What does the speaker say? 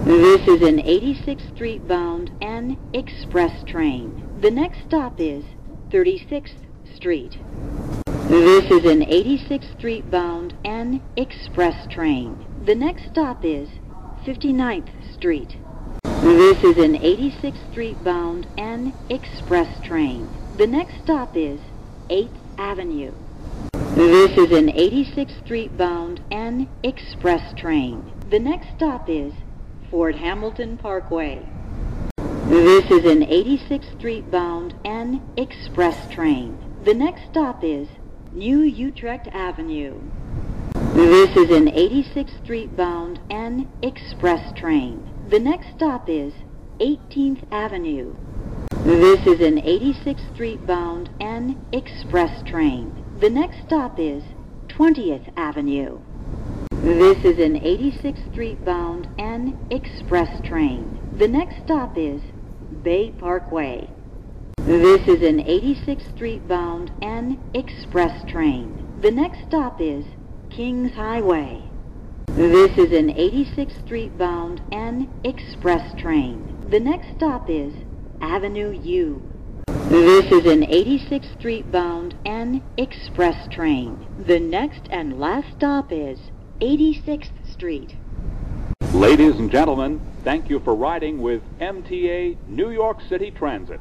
This is an 86th Street bound N express train. The next stop is 36th Street. This is an 86th Street bound N express train. The next stop is 59th Street. This is an 86th Street bound N express train. The next stop is 8th Avenue. This is an 86th Street bound N express train. The next stop is Fort Hamilton Parkway. This is an 86th Street bound N express train. The next stop is New Utrecht Avenue. This is an 86th Street bound N express train. The next stop is 18th Avenue. This is an 86th Street bound N express train. The next stop is 20th Avenue. This is an 86th Street bound N express train. The next stop is Bay Parkway. This is an 86th Street bound N express train. The next stop is Kings Highway. This is an 86th Street bound N express train. The next stop is Avenue U. This is an 86th Street bound N express train. The next and last stop is 86th Street. Ladies and gentlemen, thank you for riding with MTA New York City Transit.